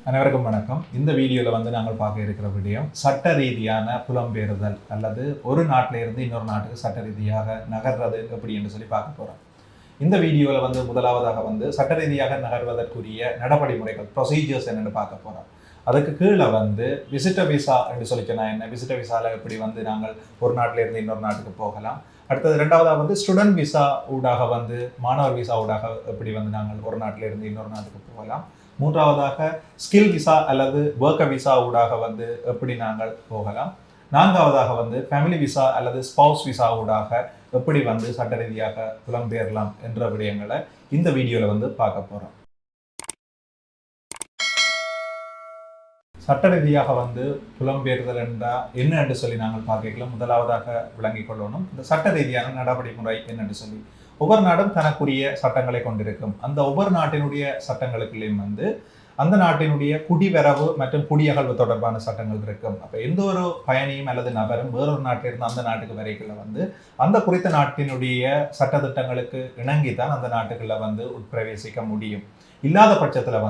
அனைவருக்கும் வணக்கம். இந்த வீடியோவில் நாங்கள் பார்க்க இருக்கிற விடயம் சட்ட ரீதியான புலம்பெயர்தல் அல்லது ஒரு நாட்டில் இருந்து இன்னொரு நாட்டுக்கு சட்ட ரீதியாக நகர்றது எப்படி என்று சொல்லி பார்க்க போகிறோம். இந்த வீடியோவில் முதலாவதாக சட்ட ரீதியாக நகர்வதற்குரிய நடைமுறைகள் ப்ரொசீஜர்ஸ் என்னென்னு பார்க்க போகிறோம். அதுக்கு கீழே விசிட்டர் விசா என்று சொல்லிச்சோன்னா என்ன, விசிட்டர் விசாவில் எப்படி நாங்கள் ஒரு நாட்டில் இருந்து இன்னொரு நாட்டுக்கு போகலாம். அடுத்தது ரெண்டாவதாக ஸ்டூடெண்ட் விசா ஊடாக மாணவர் விசா ஊடாக எப்படி நாங்கள் ஒரு நாட்டில் இருந்து இன்னொரு நாட்டுக்கு போகலாம். மூன்றாவதாக ஸ்கில் விசா அல்லது ஒர்க்கர் விசா ஊடாக எப்படி நாங்கள் போகலாம். நான்காவதாக ஃபேமிலி விசா அல்லது ஸ்பவுஸ் விசா ஊடாக எப்படி சட்ட ரீதியாக புலம்பெயரலாம் என்ற விடயங்களை இந்த வீடியோவில் பார்க்க போகிறோம். சட்ட ரீதியாக புலம்பெயர்தல் என்றால் என்ன என்று சொல்லி நாங்கள் பார்க்கலாம். முதலாவதாக விளங்கிக் கொள்ளணும் இந்த சட்ட ரீதியான நடைமுறை என்னென்று சொல்லி. ஒவ்வொரு நாடும் தனக்குரிய சட்டங்களை கொண்டிருக்கும். அந்த ஒவ்வொரு நாட்டினுடைய சட்டங்களுக்குள்ளேயும் அந்த நாட்டினுடைய குடிவரவு மற்றும் குடியகழ்வு தொடர்பான சட்டங்கள் இருக்கும். அப்போ எந்த ஒரு பயணியும் அல்லது நபரும் வேறொரு நாட்டிலிருந்து அந்த நாட்டுக்கு வரைக்குள்ள அந்த குறித்த நாட்டினுடைய சட்டத்திட்டங்களுக்கு இணங்கித்தான் அந்த நாட்டுக்குள்ள உட்பிரவேசிக்க முடியும். இல்லாத பட்சத்தில்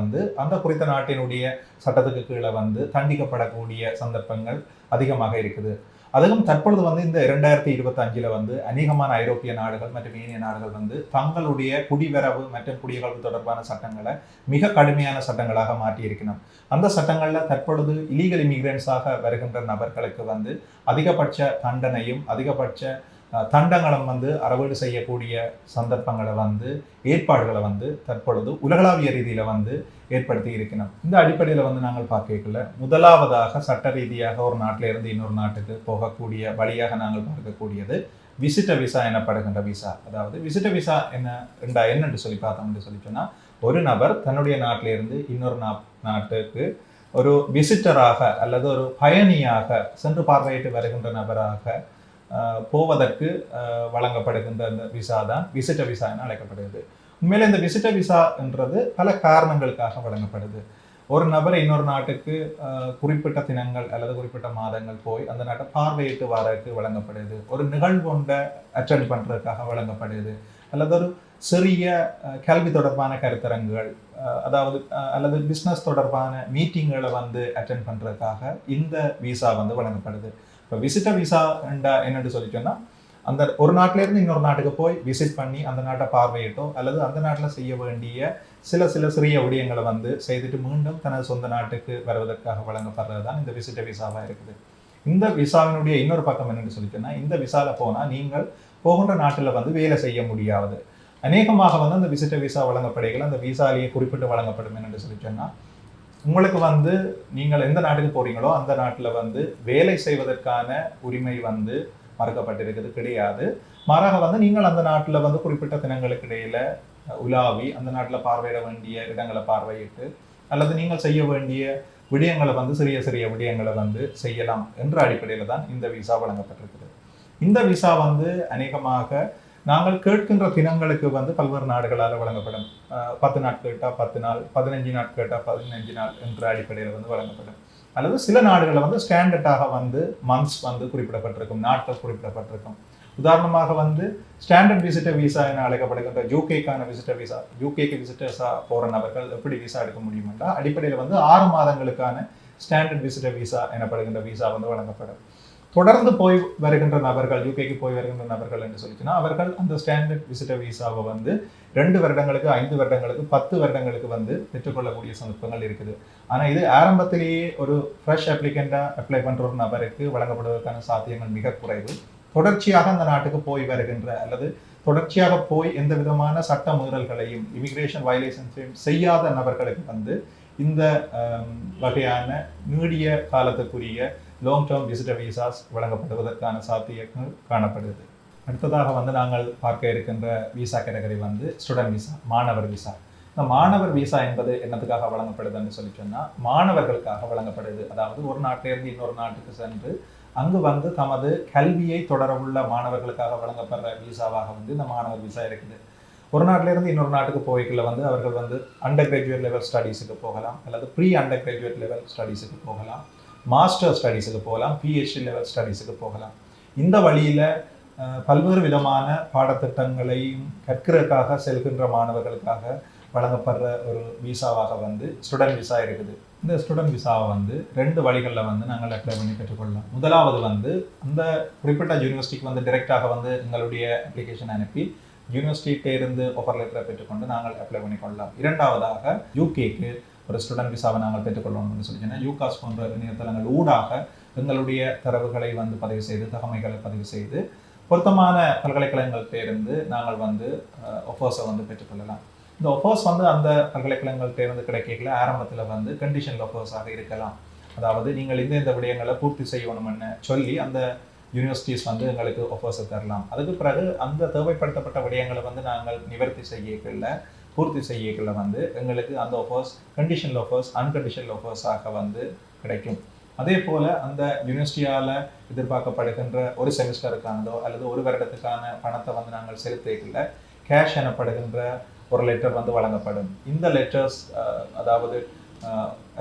அந்த குறித்த நாட்டினுடைய சட்டத்துக்கு கீழே தண்டிக்கப்படக்கூடிய சந்தர்ப்பங்கள் அதிகமாக இருக்குது. அதுவும் தற்பொழுது இந்த 2025 அநேகமான ஐரோப்பிய நாடுகள் மற்றும் ஏனைய நாடுகள் தங்களுடைய குடிவரவு மற்றும் குடியகழ்வு தொடர்பான சட்டங்களை மிக கடுமையான சட்டங்களாக மாற்றி இருக்கணும். அந்த சட்டங்களில் தற்பொழுது இல்லீகல் இமிகிரன்ஸாக வருகின்ற நபர்களுக்கு அதிகபட்ச தண்டனையும் அதிகபட்ச தண்டங்களும் அறவீடு செய்யக்கூடிய சந்தர்ப்பங்களை ஏற்பாடுகளை தற்பொழுது உலகளாவிய ரீதியில் ஏற்படுத்தி இருக்கணும். இந்த அடிப்படையில் நாங்கள் பார்க்கல முதலாவதாக சட்ட ரீதியாக ஒரு நாட்டில் இருந்து இன்னொரு நாட்டுக்கு போகக்கூடிய வழியாக நாங்கள் பார்க்கக்கூடியது விசிட்டர் விசா எனப்படுகின்ற விசா. அதாவது விசிட்டர் விசா என்னென்று சொல்லி பார்த்தோம்னு சொல்லி சொன்னால், ஒரு நபர் தன்னுடைய நாட்டிலிருந்து இன்னொரு நாட்டுக்கு ஒரு விசிட்டராக அல்லது ஒரு பயணியாக சென்று பார்வையிட்டு வருகின்ற நபராக போவதற்கு வழங்கப்படுகின்ற அந்த விசா தான் விசிட்டர் விசா என அழைக்கப்படுகிறது. உண்மையில இந்த விசிட்டர் விசா என்றது பல காரணங்களுக்காக வழங்கப்படுது. ஒரு நபர் இன்னொரு நாட்டுக்கு குறிப்பிட்ட தினங்கள் அல்லது குறிப்பிட்ட மாதங்கள் போய் அந்த நாட்டை பார்வையிட்டு வரக்கு வழங்கப்படுது. ஒரு நிகழ்வொண்ட அட்டெண்ட் பண்ணுறதுக்காக வழங்கப்படுது. அல்லது ஒரு சிறிய கல்வி தொடர்பான கருத்தரங்குகள் அல்லது பிஸ்னஸ் தொடர்பான மீட்டிங்களை அட்டெண்ட் பண்ணுறதுக்காக இந்த விசா வழங்கப்படுது. இப்போ விசிட்டர் விசா என்னென்னு சொல்லிட்டோன்னா, அந்த ஒரு நாட்டிலேருந்து இன்னொரு நாட்டுக்கு போய் விசிட் பண்ணி அந்த நாட்டை பார்வையிட்டோ அல்லது அந்த நாட்டில் செய்ய வேண்டிய சில சிறிய விடயங்களை செய்துட்டு மீண்டும் தனது சொந்த நாட்டுக்கு வருவதற்காக வழங்கப்படுறது தான் இந்த விசிட்டர் விசாவாக இருக்குது. இந்த விசாவினுடைய இன்னொரு பக்கம் என்னென்னு சொல்லிட்டோன்னா, இந்த விசாவில் போனால் நீங்கள் போகின்ற நாட்டில் வேலை செய்ய முடியாது. அநேகமாக அந்த விசிட்டர் விசா வழங்கப்படுகைகள் அந்த விசாலேயே குறிப்பிட்டு வழங்கப்படும் என்னென்னு சொல்லிட்டோன்னா, உங்களுக்கு நீங்கள் எந்த நாட்டுக்கு போறீங்களோ அந்த நாட்டில் வேலை செய்வதற்கான உரிமை மறுக்கப்பட்டிருக்கிறது கிடையாது. மாறாக நீங்கள் அந்த நாட்டில் குறிப்பிட்ட தினங்களுக்கு இடையில உலாவி அந்த நாட்டில் பார்வையிட வேண்டிய இடங்களை பார்வையிட்டு அல்லது நீங்கள் செய்ய வேண்டிய விடயங்களை சிறிய விடயங்களை செய்யலாம் என்ற அடிப்படையில் தான் இந்த விசா வழங்கப்பட்டிருக்குது. இந்த விசா அநேகமாக நாங்கள் கேட்கின்ற தினங்களுக்கு பல்வேறு நாடுகளால் வழங்கப்படும். 10 நாள் கேட்டால் 10 நாள், 15 நாள் கேட்டால் 15 நாள் என்ற அடிப்படையில் வழங்கப்படும். அல்லது சில நாடுகளில் ஸ்டாண்டர்டாக மந்த்ஸ் குறிப்பிடப்பட்டிருக்கும், நாட்கள் குறிப்பிடப்பட்டிருக்கும். உதாரணமாக ஸ்டாண்டர்ட் விசிட்டர் விசா என அழைக்கப்படுகின்ற யூகேக்கான விசிட்டர் விசா, யூகேக்கு விசிட்டர்ஸாக போகிற நபர்கள் எப்படி விசா எடுக்க முடியுமென்றா அடிப்படையில் 6 மாதங்களுக்கான ஸ்டாண்டர்ட் விசிட்டர் விசா எனப்படுகின்ற விசா வழங்கப்படும். தொடர்ந்து போய் வருகின்ற நபர்கள், யூகேக்கு போய் வருகின்ற நபர்கள் என்று சொல்லிச்சுன்னா அவர்கள் அந்த ஸ்டாண்டர்ட் விசிட்டர் விசாவை 2 வருடங்களுக்கு, 5 வருடங்களுக்கு, 10 வருடங்களுக்கு பெற்றுக்கொள்ளக்கூடிய சந்தர்ப்பங்கள் இருக்குது. ஆனால் இது ஆரம்பத்திலேயே ஒரு ஃப்ரெஷ் அப்ளிகண்டாக அப்ளை பண்ணுற ஒரு நபருக்கு வழங்கப்படுவதற்கான சாத்தியங்கள் மிக குறைவு. தொடர்ச்சியாக அந்த நாட்டுக்கு போய் வருகின்ற அல்லது தொடர்ச்சியாக போய் எந்த விதமான சட்ட மீறல்களையும் இமிகிரேஷன் வயலேஷன்ஸையும் செய்யாத நபர்களுக்கு இந்த வகையான நீடிய காலத்துக்குரிய லாங் டேர்ம் விசிட்டர் விசாஸ் வழங்கப்படுவதற்கான சாத்தியங்கள் காணப்படுது. அடுத்ததாக நாங்கள் பார்க்க இருக்கின்ற விசா கேட்டகரி ஸ்டூடெண்ட் விசா, மாணவர் விசா. இந்த மாணவர் விசா என்பது என்னத்துக்காக வழங்கப்படுதுன்னு சொல்லி சொன்னால், மாணவர்களுக்காக வழங்கப்படுது. அதாவது ஒரு நாட்டிலிருந்து இன்னொரு நாட்டுக்கு சென்று அங்கு தமது கல்வியை தொடரவுள்ள மாணவர்களுக்காக வழங்கப்படுற விசாவாக இந்த மாணவர் விசா இருக்குது. ஒரு நாட்டிலிருந்து இன்னொரு நாட்டுக்கு போய்க்குள்ள அவர்கள் அண்டர் கிராஜுவேட் லெவல் ஸ்டடீஸுக்கு போகலாம், அல்லது ப்ரீ அண்டர் கிராஜுவேட் லெவல் ஸ்டடீஸுக்கு போகலாம், மாஸ்டர் ஸ்டடீஸுக்கு போகலாம், பிஹெச்டி லெவல் ஸ்டடீஸுக்கு போகலாம். இந்த வழியில் பல்வேறு விதமான பாடத்திட்டங்களையும் கற்கிறதுக்காக செல்கின்ற மாணவர்களுக்காக வழங்கப்படுற ஒரு விசாவாக ஸ்டூடெண்ட் விசா இருக்குது. இந்த ஸ்டூடெண்ட் விசாவை வந்து 2 வழிகளில் வந்து நாங்கள் அப்ளை பண்ணி பெற்றுக்கொள்ளலாம். முதலாவது வந்து அந்த குறிப்பிட்ட யூனிவர்சிட்டிக்கு வந்து டைரெக்டாக வந்து எங்களுடைய அப்ளிகேஷன் அனுப்பி யூனிவர்சிட்டிகிட்டே இருந்து ஆஃபர் லெட்டரை பெற்றுக்கொண்டு நாங்கள் அப்ளை பண்ணிக்கொள்ளலாம். இரண்டாவதாக யூகேக்கு ஒரு ஸ்டூடெண்ட் விசாவை நாங்கள் பெற்றுக்கொள்ளணும்னு சொல்லிச்சுன்னா யூகாஸ் போன்ற இணையதளங்கள் ஊடாக எங்களுடைய தரவுகளை வந்து பதிவு செய்து தகமைகளை பதிவு செய்து பொருத்தமான பல்கலைக்கழகங்கள்கிட்ட இருந்து நாங்கள் வந்து ஆஃபர்ஸை வந்து பெற்றுக்கொள்ளலாம். இந்த ஆஃபர்ஸ் வந்து அந்த பல்கலைக்கழகங்கள்கிட்ட இருந்து கிடைக்கல ஆரம்பத்தில் வந்து கண்டிஷனல் ஆஃபர்ஸாக இருக்கலாம். அதாவது நீங்கள் இந்த விடயங்களை பூர்த்தி செய்யணும்னு சொல்லி அந்த யூனிவர்சிட்டிஸ் வந்து எங்களுக்கு ஆஃபர்ஸை தரலாம். அதுக்கு பிறகு அந்த தேவைப்படுத்தப்பட்ட விடயங்களை வந்து நாங்கள் நிவர்த்தி செய்யக்கல பூர்த்தி செய்யக்கல வந்து எங்களுக்கு அந்த ஆஃபர்ஸ் கண்டிஷனல் ஆஃபர்ஸ் அன்கண்டிஷனல் ஆஃபர்ஸாக வந்து கிடைக்கும். அதே போல் அந்த யூனிவர்சிட்டியால் எதிர்பார்க்கப்படுகின்ற ஒரு செமிஸ்டருக்கானதோ அல்லது ஒரு வருடத்துக்கான பணத்தை வந்து நாங்கள் செலுத்திக்கல கேஷ் எனப்படுகின்ற ஒரு லெட்டர் வந்து வழங்கப்படும். இந்த லெட்டர்ஸ் அதாவது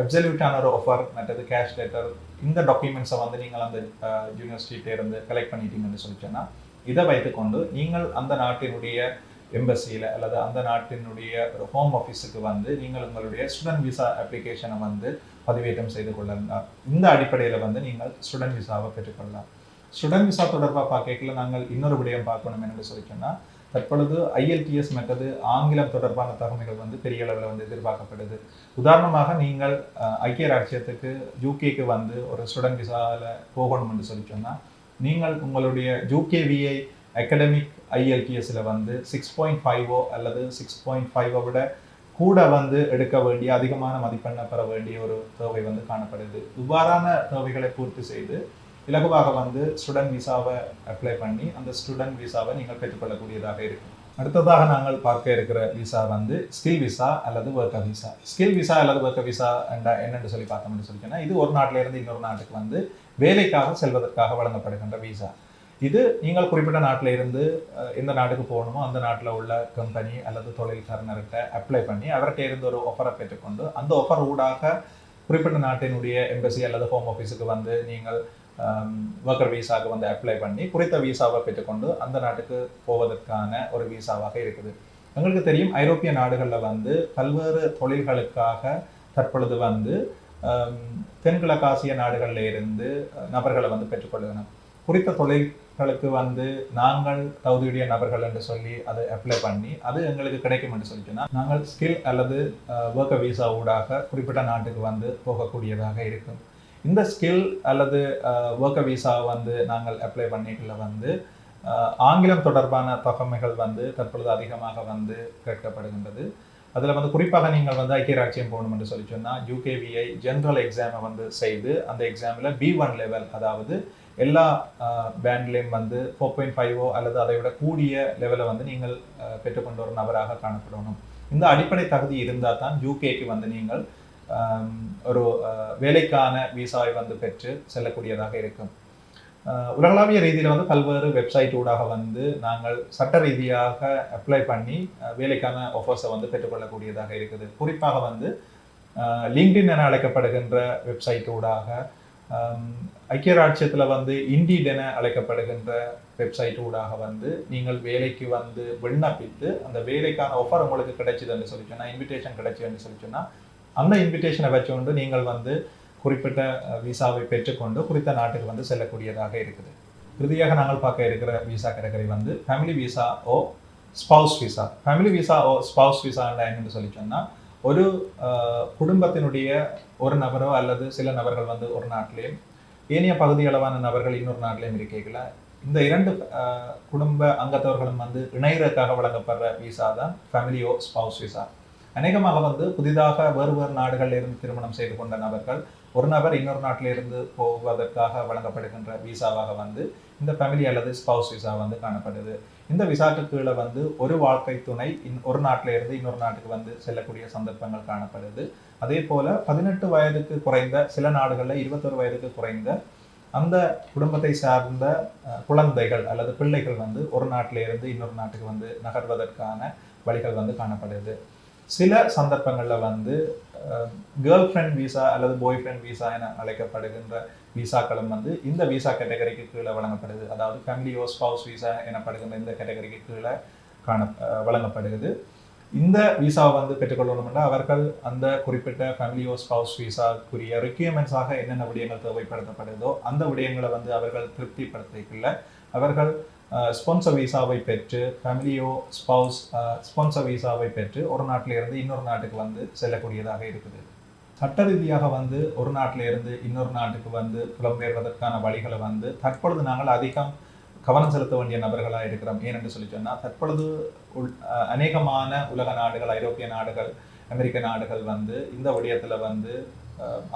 அப்சல்யூட்டான ஒரு ஆஃபர் மற்றது கேஷ் லெட்டர் இந்த டாக்குமெண்ட்ஸை வந்து நீங்கள் அந்த யூனிவர்சிட்டிகிட்ட இருந்து கலெக்ட் பண்ணிட்டீங்கன்னு சொல்லிச்சோன்னா இதை வைத்துக்கொண்டு நீங்கள் அந்த நாட்டினுடைய எம்பசியில் அல்லது அந்த நாட்டினுடைய ஒரு ஹோம் ஆஃபீஸுக்கு வந்து நீங்கள் உங்களுடைய ஸ்டூடெண்ட் விசா அப்ளிகேஷனை வந்து பதிவேற்றம் செய்து கொள்ளலாம். இந்த அடிப்படையில் வந்து நீங்கள் ஸ்டூடெண்ட் விசாவை பெற்றுக்கொள்ளலாம். ஸ்டூடெண்ட் விசா தொடர்பாக பார்க்கல நாங்கள் இன்னொரு விடயம் பார்க்கணும் என்று சொல்லிச்சோன்னா தற்பொழுது ஐஎல்டிஎஸ் மற்றது ஆங்கிலம் தொடர்பான தகவல்கள் வந்து பெரிய அளவில் வந்து எதிர்பார்க்கப்படுது. உதாரணமாக நீங்கள் ஐக்கிய ராஜ்யத்துக்கு யூகேக்கு வந்து ஒரு ஸ்டூடெண்ட் விசாவில் போகணும் என்று சொல்லி சொன்னால் நீங்கள் உங்களுடைய யூகேவிஐ அகடமிக் ஐஎல்டிஎஸில் வந்து 6.5 அல்லது 6.5 விட கூட வந்து எடுக்க வேண்டிய அதிகமான மதிப்பெண்ணை பெற வேண்டிய ஒரு தேவை வந்து காணப்படுது. இவ்வாறான தேவைகளை பூர்த்தி செய்து இலகுவாக வந்து ஸ்டூடெண்ட் விசாவை அப்ளை பண்ணி அந்த ஸ்டூடெண்ட் விசாவை நீங்கள் பெற்றுக்கொள்ளக்கூடியதாக இருக்கும். அடுத்ததாக நாங்கள் பார்க்க இருக்கிற விசா வந்து ஸ்கில் விசா அல்லது ஒர்க்கர் விசா. ஸ்கில் விசா அல்லது ஒர்க்கர் விசா என்னென்னு சொல்லி பார்த்தோம்னு சொல்லிச்சோன்னா இது ஒரு நாட்டிலிருந்து இன்னொரு நாட்டுக்கு வந்து வேலைக்காக செல்வதற்காக வழங்கப்படுகின்ற விசா. இது நீங்கள் குறிப்பிட்ட நாட்டில் இருந்து எந்த நாட்டுக்கு போகணுமோ அந்த நாட்டில் உள்ள கம்பெனி அல்லது தொழில்காரர்கிட்ட அப்ளை பண்ணி அவர்கிட்ட இருந்து ஒரு ஆஃபரை பெற்றுக்கொண்டு அந்த ஆஃபர் ஊடாக குறிப்பிட்ட நாட்டினுடைய எம்பசி அல்லது ஹோம் ஆஃபீஸுக்கு வந்து நீங்கள் ஒர்க்கர் விசாவுக்கு வந்து அப்ளை பண்ணி குறித்த விசாவை பெற்றுக்கொண்டு அந்த நாட்டுக்கு போவதற்கான ஒரு விசாவாக இருக்குது. எங்களுக்கு தெரியும் ஐரோப்பிய நாடுகளில் வந்து பல்வேறு தொழில்களுக்காக தற்பொழுது வந்து தென்கிழக்காசிய நாடுகளில் இருந்து நபர்களை வந்து பெற்றுக்கொள்ளணும். குறித்த தொழில்களுக்கு வந்து நாங்கள் தகுதியுடைய நபர்கள் என்று சொல்லி அதை அப்ளை பண்ணி அது எங்களுக்கு கிடைக்கும் என்று சொல்லிச்சுன்னா நாங்கள் ஸ்கில் அல்லது ஒர்க்கர் விசா ஊடாக குறிப்பிட்ட நாட்டுக்கு வந்து போகக்கூடியதாக இருக்கும். இந்த ஸ்கில் அல்லது ஒர்க்கர் விசா வந்து நாங்கள் அப்ளை பண்ணிக்கல வந்து ஆங்கிலம் தொடர்பான தகவல்கள் வந்து தற்பொழுது அதிகமாக வந்து கேட்கப்படுகின்றது. அதில் வந்து குறிப்பாக நீங்கள் வந்து ஐக்கிய ராஜ்யம் போகணும் என்று சொல்லி சொன்னால் யூகேவிஐ ஜென்ரல் எக்ஸாமை வந்து செய்து அந்த எக்ஸாமில் B1 லெவல் அதாவது எல்லா பேண்ட்லேயும் வந்து 4.5 அல்லது அதை விட கூடிய லெவலை வந்து நீங்கள் பெற்றுக்கொண்ட ஒரு நபராக காணப்படணும். இந்த அடிப்படை தகுதி இருந்தால் தான் யூகேக்கு வந்து நீங்கள் ஒரு வேலைக்கான விசாவை வந்து பெற்று செல்லக்கூடியதாக இருக்கும். உலகளாவிய ரீதியில் வந்து பல்வேறு வெப்சைட் ஊடாக வந்து நாங்கள் சட்ட ரீதியாக அப்ளை பண்ணி வேலைக்கான ஆஃபர்ஸை வந்து பெற்றுக்கொள்ளக்கூடியதாக இருக்குது. குறிப்பாக வந்து லிங்க்டின் என அழைக்கப்படுகின்ற வெப்சைட் ஊடாக ஐக்கிய ராஜ்யத்தில் வந்து இண்டீட் என அழைக்கப்படுகின்ற வெப்சைட் ஊடாக வந்து நீங்கள் வேலைக்கு வந்து விண்ணப்பித்து அந்த வேலைக்கான ஆஃபர் உங்களுக்கு கிடைச்சிதுன்னு சொல்லி சொன்னால் இன்விடேஷன் கிடைச்சிதுன்னு சொல்லி சொன்னால் அந்த இன்விடேஷனை வச்சுக்கொண்டு நீங்கள் வந்து குறிப்பிட்ட விசாவை பெற்றுக்கொண்டு குறித்த நாட்டுக்கு வந்து செல்லக்கூடியதாக இருக்குது. இறுதியாக நாங்கள் பார்க்க இருக்கிற விசா கேட்டகரி வந்து ஃபேமிலி விசா ஓ ஸ்பவுஸ் விசா. ஃபேமிலி விசா ஓ ஸ்பவுஸ் விசா என்னன்னு சொல்லி சொன்னால் ஒரு குடும்பத்தினுடைய ஒரு நபரோ அல்லது சில நபர்கள் வந்து ஒரு நாட்டிலையும் ஏனைய பகுதியளவான நபர்கள் இன்னொரு நாட்டிலையும் இருக்கீங்களா இந்த 2 குடும்ப அங்கத்தவர்களும் வந்து இணையறதுக்காக வழங்கப்படுற விசா தான் ஃபேமிலி ஓ ஸ்பவுஸ் விசா. அநேகமாக வந்து புதிதாக வேறு நாடுகளில் இருந்து திருமணம் செய்து கொண்ட நபர்கள் ஒரு நபர் இன்னொரு நாட்டிலிருந்து போவதற்காக வழங்கப்படுகின்ற விசாவாக வந்து இந்த ஃபேமிலி அல்லது ஸ்பவுஸ் விசா வந்து காணப்படுது. இந்த விசாக்கு கீழே வந்து ஒரு வாழ்க்கை துணை ஒரு நாட்டில இருந்து இன்னொரு நாட்டுக்கு வந்து செல்லக்கூடிய சந்தர்ப்பங்கள் காணப்படுது. அதே போல 18 வயதுக்கு குறைந்த சில நாடுகளில் 21 வயதுக்கு குறைந்த அந்த குடும்பத்தை சார்ந்த குழந்தைகள் அல்லது பிள்ளைகள் வந்து ஒரு நாட்டில இருந்து இன்னொரு நாட்டுக்கு வந்து நகர்வதற்கான வழிகள் வந்து காணப்படுது. சில சந்தர்ப்பங்களில் வந்து கேர்ள் ஃப்ரெண்ட் விசா அல்லது பாய் ஃப்ரெண்ட் விசா என அழைக்கப்படுகின்ற விசாக்களும் வந்து இந்த விசா கேட்டகரிக்கு கீழே வழங்கப்படுது. அதாவது ஃபேமிலி ஓ ஸ்பவுஸ் விசா எனப்படுகின்ற இந்த கேட்டகரிக்கு கீழே வழங்கப்படுகிறது. இந்த விசாவை வந்து பெற்றுக்கொள்ளணும்னா அவர்கள் அந்த குறிப்பிட்ட ஃபேமிலியோ ஸ்பவுஸ் விசாக்குரிய ரிக்யர்மெண்ட்ஸாக என்னென்ன விடயங்கள் தேவைப்படுத்தப்படுதோ அந்த விடயங்களை வந்து அவர்கள் திருப்திப்படுத்திக்கல அவர்கள் ஸ்பான்சர் விசாவை பெற்று ஃபேமிலியோ ஸ்பவுஸ் ஸ்பான்சர் விசாவை பெற்று ஒரு நாட்டிலிருந்து இன்னொரு நாட்டுக்கு வந்து செல்லக்கூடியதாக இருக்குது. சட்ட ரீதியாக வந்து ஒரு நாட்டிலிருந்து இன்னொரு நாட்டுக்கு வந்து புலம்பெயர்வதற்கான வழிகளை வந்து தற்பொழுது நாங்கள் அதிகம் கவனம் செலுத்த வேண்டிய நபர்களாக இருக்கிறோம். ஏனென்று சொல்லி சொன்னால் தற்பொழுது அநேகமான உலக நாடுகள், ஐரோப்பிய நாடுகள், அமெரிக்க நாடுகள் வந்து இந்த விடயத்தில் வந்து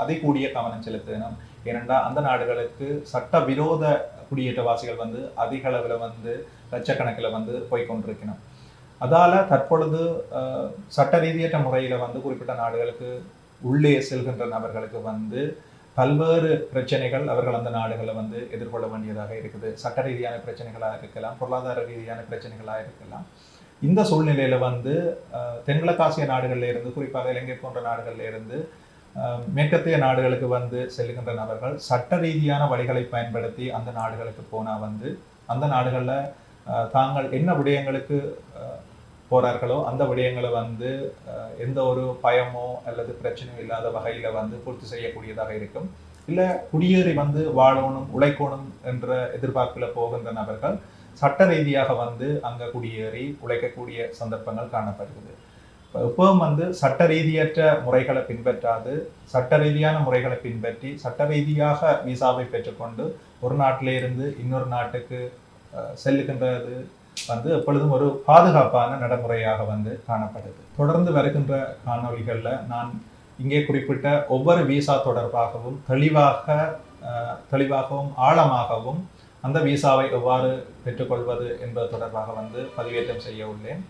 அதிகூடிய கவனம் செலுத்தணும். ஏனென்றால் அந்த நாடுகளுக்கு சட்ட விரோத குடியேற்றவாசிகள் வந்து அதிக அளவில் வந்து லட்சக்கணக்கில் வந்து போய்கொண்டிருக்கணும். அதால் தற்பொழுது சட்ட ரீதியற்ற முறையில் வந்து குறிப்பிட்ட நாடுகளுக்கு உள்ளே செல்கின்ற நபர்களுக்கு வந்து பல்வேறு பிரச்சனைகள் அவர்கள் அந்த நாடுகளை வந்து எதிர்கொள்ள வேண்டியதாக இருக்குது. சட்ட ரீதியான பிரச்சனைகளாக இருக்கலாம், பொருளாதார ரீதியான பிரச்சனைகளாக இருக்கலாம். இந்த சூழ்நிலையில வந்து தென்கிழக்காசிய நாடுகள்ல இருந்து, குறிப்பாக இலங்கை போன்ற நாடுகள்ல இருந்து மேற்கத்திய நாடுகளுக்கு வந்து செல்லுகின்ற நபர்கள் சட்ட ரீதியான வழிகளை பயன்படுத்தி அந்த நாடுகளுக்கு போனா வந்து அந்த நாடுகளில் தாங்கள் என்ன விடயங்களுக்கு போறார்களோ அந்த விடயங்களை வந்து எந்த ஒரு பயமோ அல்லது பிரச்சனையும் இல்லாத வகையில வந்து பூர்த்தி செய்யக்கூடியதாக இருக்கும். இல்லை குடியேறி வந்து வாழணும், உழைக்கணும் என்ற எதிர்பார்ப்பில் போகின்ற நபர்கள் சட்ட ரீதியாக வந்து அங்கே குடியேறி உழைக்கக்கூடிய சந்தர்ப்பங்கள் காணப்படுகிறது. இப்பவும் வந்து சட்ட ரீதியற்ற முறைகளை பின்பற்றாது சட்ட ரீதியான முறைகளை பின்பற்றி சட்ட ரீதியாக விசாவை பெற்றுக்கொண்டு ஒரு நாட்டிலே இருந்து இன்னொரு நாட்டுக்கு செல்லுகின்றது வந்து எப்பொழுதும் ஒரு பாதுகாப்பான நடைமுறையாக வந்து காணப்படுது. தொடர்ந்து வருகின்ற காணொளிகளில் நான் இங்கே குறிப்பிட்ட ஒவ்வொரு விசா தொடர்பாகவும் தெளிவாகவும் ஆழமாகவும் அந்த விசாவை எவ்வாறு பெற்றுக்கொள்வது என்பது தொடர்பாக வந்து பதிவேற்றம் செய்ய உள்ளேன்.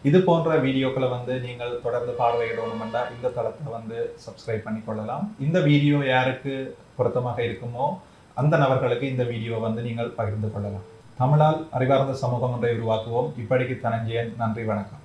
இது போன்ற வீடியோக்களை வந்து நீங்கள் தொடர்ந்து பார்வையிடணுமெண்டா இந்த தளத்தை வந்து சப்ஸ்கிரைப் பண்ணிக்கொள்ளலாம். இந்த வீடியோ யாருக்கு பொருத்தமாக இருக்குமோ அந்த நபர்களுக்கு இந்த வீடியோ வந்து நீங்கள் பகிர்ந்து கொள்ளலாம். தமிழால் அறிவார்ந்த சமூகம் ஒன்றை உருவாக்குவோம். இப்படிக்கு தனஞ்சயன். நன்றி, வணக்கம்.